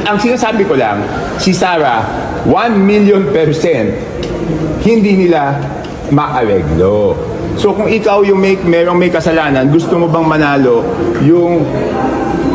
Ang sinasabi ko lang, si Sara, 1,000,000% hindi nila maareglo. So kung ikaw yung merong may kasalanan, gusto mo bang manalo yung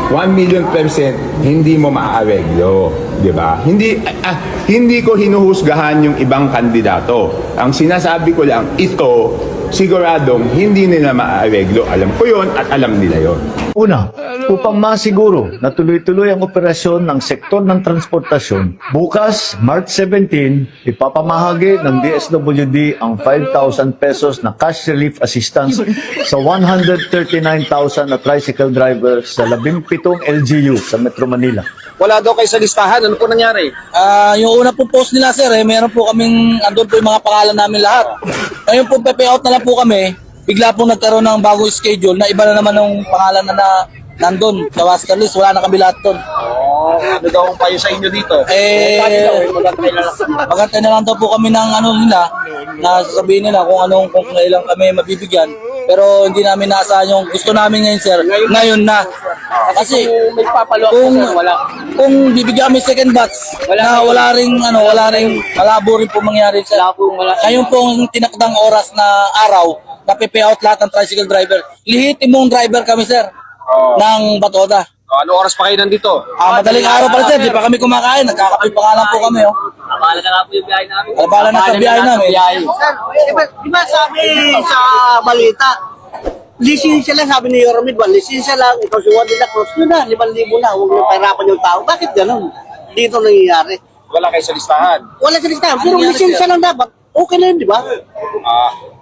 1,000,000% hindi mo maaareglo, di ba? Hindi ko hinuhusgahan yung ibang kandidato. Ang sinasabi ko lang, ito siguradong hindi nila maaareglo. Alam ko yon at alam nila yon. Una, upang masiguro na tuloy-tuloy ang operasyon ng sektor ng transportasyon, bukas, March 17, ipapamahagi ng DSWD ang 5,000 pesos na cash relief assistance sa 139,000 na tricycle drivers sa 17 LGU sa Metro Manila. Wala daw kayo sa listahan. Ano po nangyari? Yung una pong post nila, sir, meron po kaming, andun po yung mga pangalan namin lahat. Ngayon po, payout na lang po kami. Bigla po nagkaroon ng bagong schedule na iba na naman ng pangalan na nandun sa master list. Wala na kami lahat doon. Ano daw ang payo sa inyo dito? Magantay na lang daw po kami ng ano nila, na sasabihin nila kung kailan kami mabibigyan. Pero hindi namin naasahan yung gusto namin ngayon, sir. Ngayon na. Kasi kung bibigyan kami second batch, na wala ring malabo rin po mangyari sa ngayon pong tinakdang oras na araw, napipayout lahat ng tricycle driver. Lehitimong driver kami, sir, ng Batoda. Ano oras pa kayo nandito? Madaling araw pala, sir. Di pa kami kumakain. Nagkakape pa nga lang po kami, oh. Abala na nga po yung biyahe namin. Abala na sa biyahe namin. Sir, di ba sabi sa balita, lisensya lang, sabi ni Yoromid, lisensya lang, ikaw si Juan de la Cruz, yun na, 5,000 na, huwag mo pahirapan yung tao. Bakit ganun? Dito nangyayari. Wala kayo sa listahan. Wala sa listahan, pero lisensya lang dapat. Okay na yun, di ba?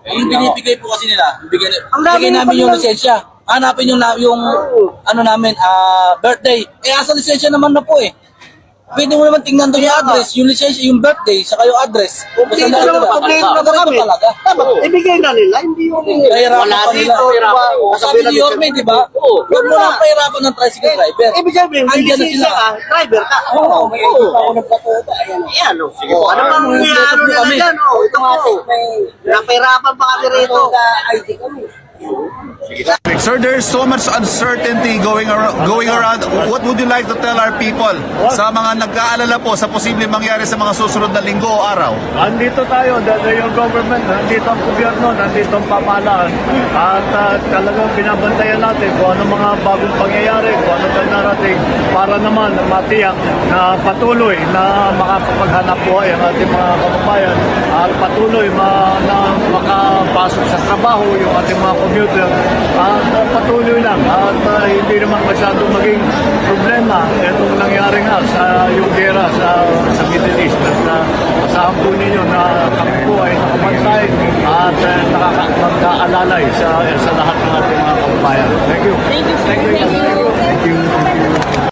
Yung binibigay po kasi nila, bigay dami namin yung pala. lisensya. Hanapin yung ano namin, birthday. Asa lisensya naman na po eh. Pwede mo naman tingnan doon yung address, yung lisensya, yung birthday, saka yung address. Kompleto na kami. Dapat, ibigay na nila, hindi yung wala dito, di ba? Sabi ni Yorme, di ba? Huwag mo lang pahirapan ng tricycle driver. Ibig sabihin, may Andyan na lisensya sila. ka, driver ka. Oo, may ikita ako ng Batoda. Ayan, o. Ano bang ano nila dyan, o? Ito po. Napahirapan pa kami rito. ID kami. Sir, there's so much uncertainty going around. What would you like to tell our people sa mga nag-aalala po sa posibleng mangyari sa mga susunod na linggo o araw? Andito tayo, yung government, nandito ang gobyerno, nandito ang pamahalaan. At talagang binabantayan natin kung ano mga bagong pangyayari, kung ano ang narating para naman matiyak na patuloy na makapaghanap buhay ang ating mga kababayan at patuloy na makapasok sa trabaho yung ating mga commuter at patuloy lang at hindi naman masyadong maging problema itong nangyari nga sa yung gera sa Middle East at asahan po ninyo na kami po ay nakabantay at magkaalalay sa lahat ng ating mga kababayan. Thank you. Thank you.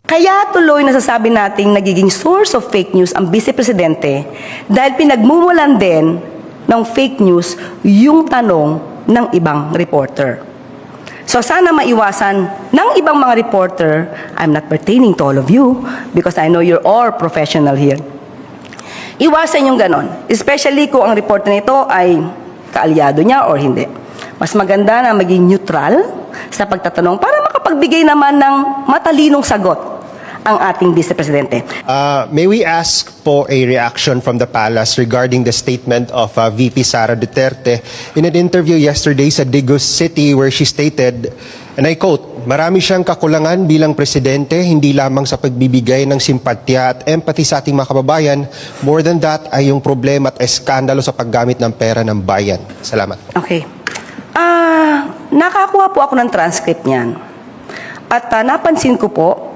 Kaya tuloy nasasabi nating nagiging source of fake news ang Vice Presidente dahil pinagmumulan din ng fake news yung tanong ng ibang reporter. So sana maiwasan ng ibang mga reporter, I'm not pertaining to all of you because I know you're all professional here. Iwasan yung ganon, especially kung ang reporter nito ay kaalyado niya or hindi. Mas maganda na maging neutral sa pagtatanong para makapagbigay naman ng matalinong sagot ang ating Vice Presidente. May we ask for a reaction from the palace regarding the statement of VP Sara Duterte in an interview yesterday sa Digos City where she stated, and I quote, "Marami siyang kakulangan bilang presidente, hindi lamang sa pagbibigay ng simpatya at empathy sa ating mga kababayan. More than that ay yung problema at eskandalo sa paggamit ng pera ng bayan." Salamat. Okay. Nakakuha po ako ng transcript niyan. At napansin ko po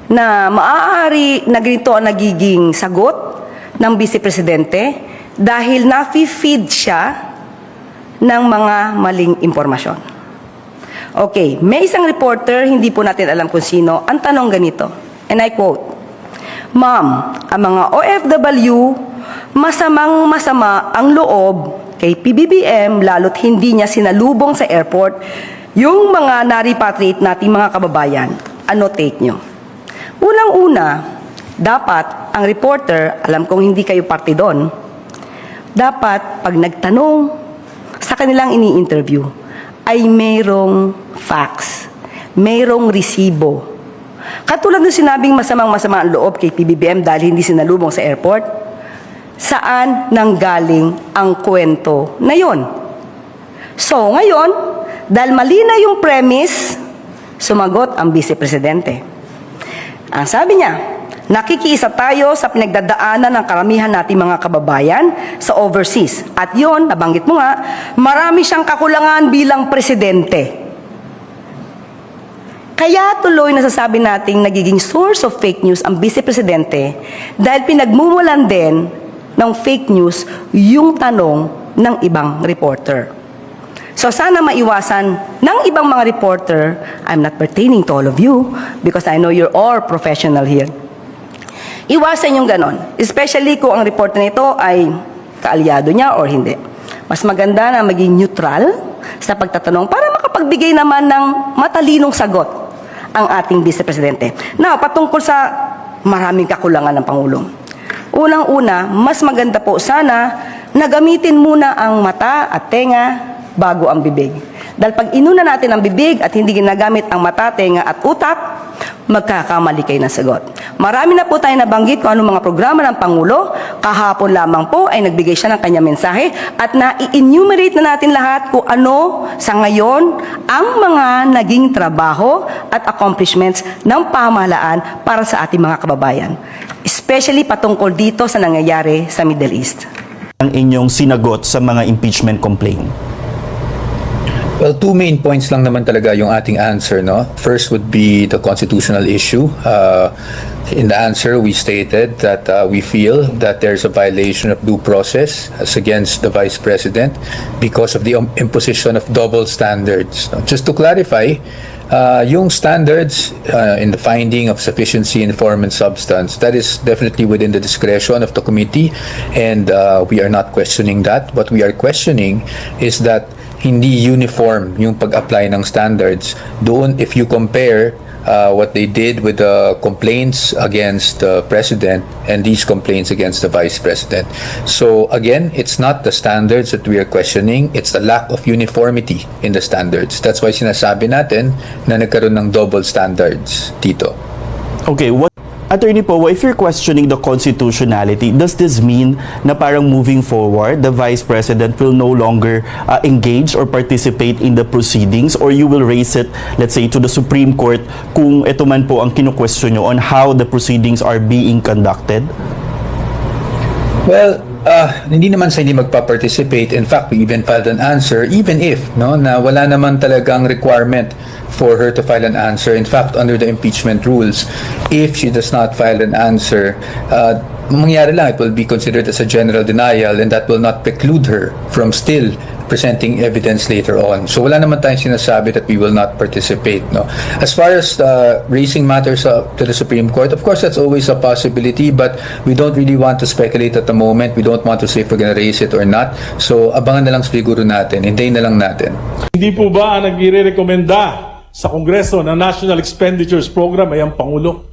na maaari na ganito ang nagiging sagot ng Vice Presidente dahil na-feed siya ng mga maling impormasyon. Okay, may isang reporter, hindi po natin alam kung sino, ang tanong ganito, and I quote, "Ma'am, ang mga OFW, masamang-masama ang loob kay PBBM lalo't hindi niya sinalubong sa airport yung mga na-repatriate nating mga kababayan. Ano take nyo?" Unang-una, dapat ang reporter, alam kong hindi kayo parte doon, dapat pag nagtanong sa kanilang ini-interview, ay mayroong facts, mayroong resibo. Katulad ng sinabing masama ang loob kay PBBM dahil hindi sinalubong sa airport, saan nanggaling ang kwento na yon? So, ngayon, dahil mali na yung premise, sumagot ang Vice Presidente. Ang sabi niya, nakikiisa tayo sa pinagdadaanan ng karamihan nating mga kababayan sa overseas. At yon, nabanggit mo nga, marami siyang kakulangan bilang presidente. Kaya tuloy nasasabi nating nagiging source of fake news ang Vice Presidente dahil pinagmumulan din ng fake news yung tanong ng ibang reporter. So sana maiwasan ng ibang mga reporter, I'm not pertaining to all of you because I know you're all professional here. Iwasan yung ganon, especially kung ang reporter nito ay kaalyado niya or hindi. Mas maganda na maging neutral sa pagtatanong para makapagbigay naman ng matalinong sagot ang ating Vice Presidente. Now, patungkol sa maraming kakulangan ng Pangulong. Unang-una, mas maganda po sana na gamitin muna ang mata at tenga bago ang bibig. Dahil pag inuna natin ang bibig at hindi ginagamit ang mata, tenga at utak, magkakamali kayo ng sagot. Marami na po tayo nabanggit kung anong mga programa ng Pangulo. Kahapon lamang po ay nagbigay siya ng kanyang mensahe at na-enumerate na natin lahat kung ano sa ngayon ang mga naging trabaho at accomplishments ng pamahalaan para sa ating mga kababayan. Especially patungkol dito sa nangyayari sa Middle East. Ang inyong sinagot sa mga impeachment complaint? Well, two main points lang naman talaga yung ating answer, no? First would be the constitutional issue. In the answer, we stated that we feel that there's a violation of due process as against the Vice President because of the imposition of double standards. No? Just to clarify, yung standards in the finding of sufficiency in form and substance, that is definitely within the discretion of the committee, and we are not questioning that. What we are questioning is that hindi uniform yung pag-apply ng standards. Doon, if you compare what they did with the complaints against the President and these complaints against the Vice President. So again, it's not the standards that we are questioning, it's the lack of uniformity in the standards. That's why sinasabi natin na nagkaroon ng double standards dito. Okay, Attorney Poe, if you're questioning the constitutionality, does this mean na parang moving forward, the Vice President will no longer engage or participate in the proceedings, or you will raise it, let's say, to the Supreme Court kung ito man po ang kinu-question nyo on how the proceedings are being conducted? Well, hindi naman sa hindi magpa-participate. In fact, we even filed an answer even if na wala naman talagang requirement for her to file an answer. In fact, under the impeachment rules, if she does not file an answer, mangyayari lang, it will be considered as a general denial, and that will not preclude her from still presenting evidence later on. So wala naman tayong sinasabi that we will not participate. No? As far as raising matters to the Supreme Court, of course that's always a possibility, but we don't really want to speculate at the moment. We don't want to say if we're gonna raise it or not. So abangan na lang siguro natin, hintayin na lang natin. Hindi po ba ang nagre-rekomenda sa Kongreso ng National Expenditures Program ay ang Pangulo?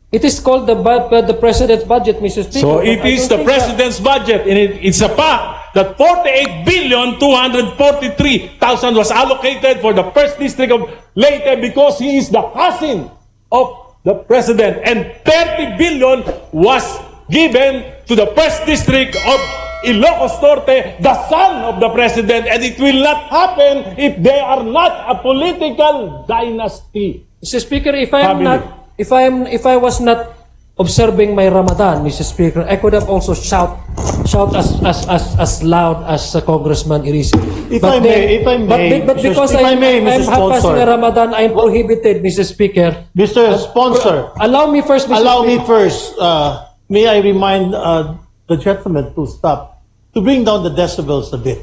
It is called the President's budget, Mr. Speaker. So it is the President's budget, and it's a fact that 48,243,000 was allocated for the First District of Leyte because he is the cousin of the President, and 30 billion was given to the First District of Ilocos Norte, the son of the President, and it will not happen if they are not a political dynasty. Mr. Speaker, if I was not observing my Ramadan, Mr. Speaker, I could have also shout as loud as Congressman Irisi. If I may, but because I'm passing a Ramadan, I'm prohibited, Mr. Speaker. Mr. Sponsor, Allow me first, Mr. Speaker. May I remind the gentleman to stop, to bring down the decibels a bit.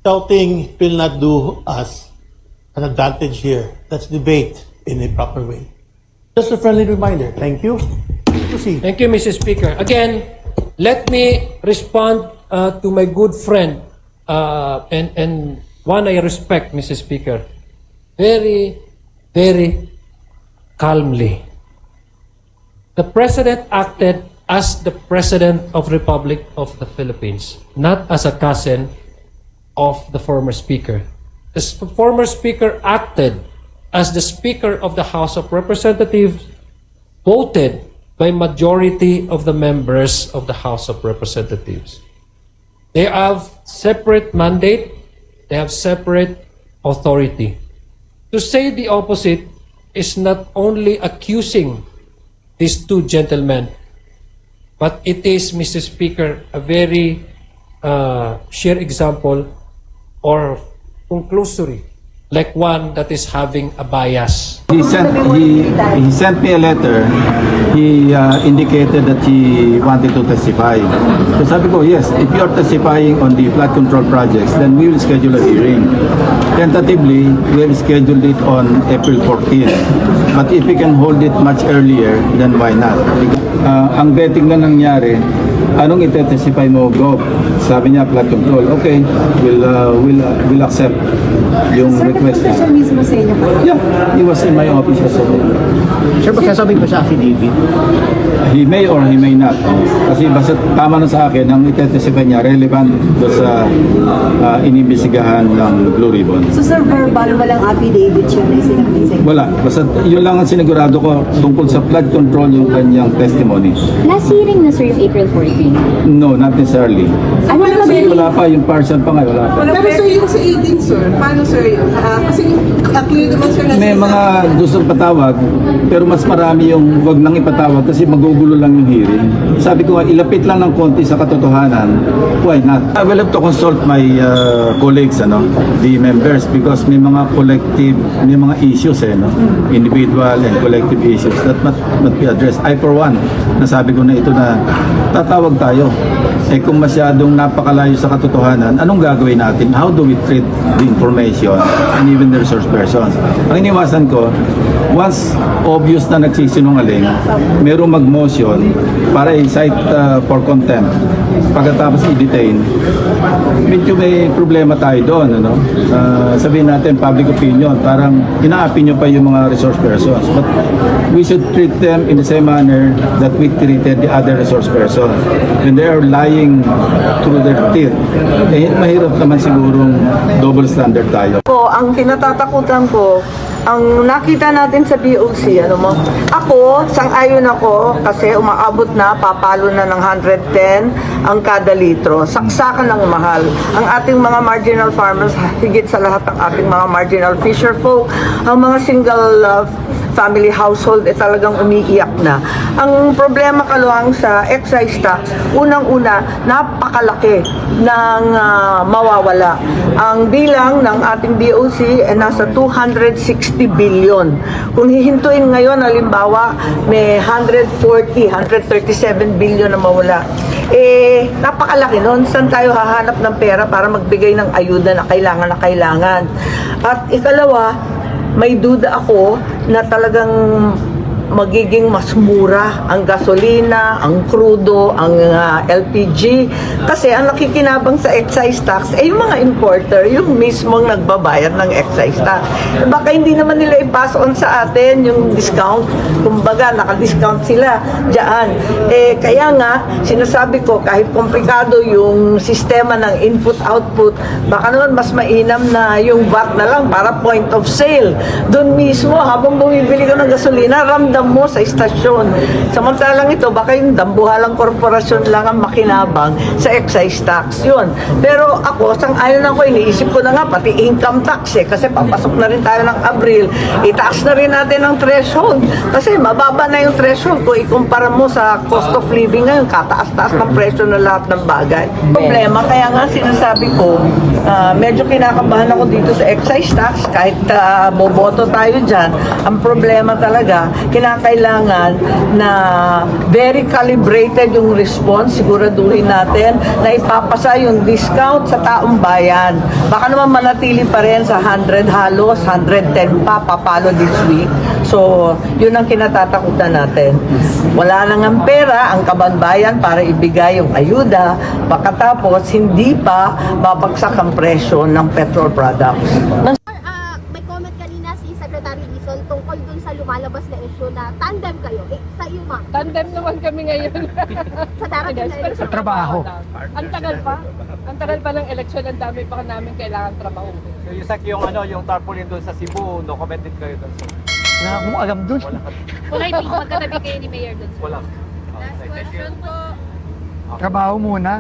Shouting will not do us an advantage here. Let's debate in a proper way. Just a friendly reminder. Thank you. Proceed. Thank you, Mr. Speaker. Again, let me respond to my good friend and one I respect, Mr. Speaker, very, very calmly. The President acted as the President of the Republic of the Philippines, not as a cousin of the former Speaker. The former Speaker acted as the Speaker of the House of Representatives, voted by majority of the members of the House of Representatives. They have separate mandate, they have separate authority. To say the opposite is not only accusing these two gentlemen, but it is, Mr. Speaker, a very sheer example or conclusory, like one that is having a bias. He sent me a letter. He indicated that he wanted to testify. So sabi ko, yes, if you are testifying on the flood control projects, then we will schedule a hearing. Tentatively, we have scheduled it on April 14. But if we can hold it much earlier, then why not? Ang betting na nangyari, anong ite-testify mo, Gov? Sabi niya, flood control. Okay, we'll accept yung request niya. mismo sa inyo pa? Yeah, he was in my office yesterday. Sir, magsasabi ba sa affidavit? He may or he may not. Kasi basta tama na sa akin, ang ite-testify niya relevant do sa inimbestigahan ng Blue Ribbon. So sir, verbal, walang affidavit siya na sinabi sa inyo? Wala. Basta yun lang ang sinigurado ko tungkol sa flood control yung kanyang testimony. Last hearing na sir yung April 14. No, not necessarily. Ano na ba Kasi wala pa, yung partial pa nga, wala pa. Pero sir, yung sa 18, sir, paano sir yun? Kasi clear naman sir na May mga gustong patawag, pero mas marami yung wag nang ipatawag kasi magugulo lang yung hearing. Sabi ko nga, ilapit lang ng konti sa katotohanan. Why not? I will have to consult my colleagues, the members, because may mga collective, may mga issues, individual and collective issues that must be addressed. I for one, nasabi ko na ito na tatawag tayo. Kung masyadong napakalayo sa katotohanan, anong gagawin natin? How do we treat the information and even the resource persons? Ang iniwasan ko, once obvious na nagsisinungaling, merong mag-motion para i-cite for contempt. Pagkatapos i-detain, medyo may problema tayo doon. Sabihin natin, public opinion, parang inaapi nyo pa yung mga resource persons. But we should treat them in the same manner that we treated the other resource persons. When they are lying through their teeth, mahirap naman sigurong double standard tayo. ang kinatatakutan ko, ang nakita natin sa BOC, ako, sang-ayon ako kasi umaabot na, papalo na ng 110 ang kada litro. Saksakan ng mahal. Ang ating mga marginal farmers, higit sa lahat ng ating mga marginal fisher folk, ang mga single family household talagang umiiyak na. Ang problema kaluang sa excise tax, unang-una, napakalaki ng mawawala. Ang bilang ng ating BOC ay nasa 260 billion. Kung hihintuin ngayon, halimbawa, may 137 billion na mawala. Napakalaki nun. Saan tayo hahanap ng pera para magbigay ng ayuda na kailangan? At ikalawa, may duda ako na talagang magiging mas mura ang gasolina, ang crudo, ang LPG. Kasi ang nakikinabang sa excise tax ay yung mga importer, yung mismong nagbabayad ng excise tax. Baka hindi naman nila i-pass on sa atin yung discount. Kumbaga, naka-discount sila dyan. Kaya nga, sinasabi ko, kahit komplikado yung sistema ng input-output, baka naman mas mainam na yung VAT na lang para point of sale. Doon mismo, habang bumibili ka ng gasolina, ramdam mo sa istasyon. Samantalang ito, baka yung dambuhalang korporasyon lang ang makinabang sa excise tax. Yun. Pero ako, sang-ayon ako, iniisip ko na nga, pati income tax kasi papasok na rin tayo ng Abril, itaas na rin natin ang threshold. Kasi mababa na yung threshold kung ikumpara mo sa cost of living ngayon, kataas-taas ng presyo na lahat ng bagay. Problema, kaya nga sinasabi ko, medyo kinakabahan ako dito sa excise tax, kahit boboto tayo dyan, ang problema talaga, kailangan na very calibrated yung response, siguraduhin natin na ipapasa yung discount sa taong bayan. Baka naman manatili pa rin sa 100 halos, 110 pa, papalo this week. So, yun ang kinatatakutan natin. Wala nang ang pera, ang kababayan para ibigay yung ayuda, baka tapos hindi pa babagsak ang presyo ng petrol products. May comment kanina si Secretary Dizon tungkol dun sa lumalabas na issue na tandem kayo. Sa kayo, ma'am? Tandem naman kami ngayon. Sa darating na eleksyon. trabaho. Ang tagal pa. Ang tagal pa ng eleksyon. Ang dami pa namin kailangan trabaho. So yung tarpaulin doon sa Cebu, no comment din kayo doon. Wala akong alam dun. Wala yung magkatabi kayo ni Mayor dun. Wala. Last question po. Trabaho muna.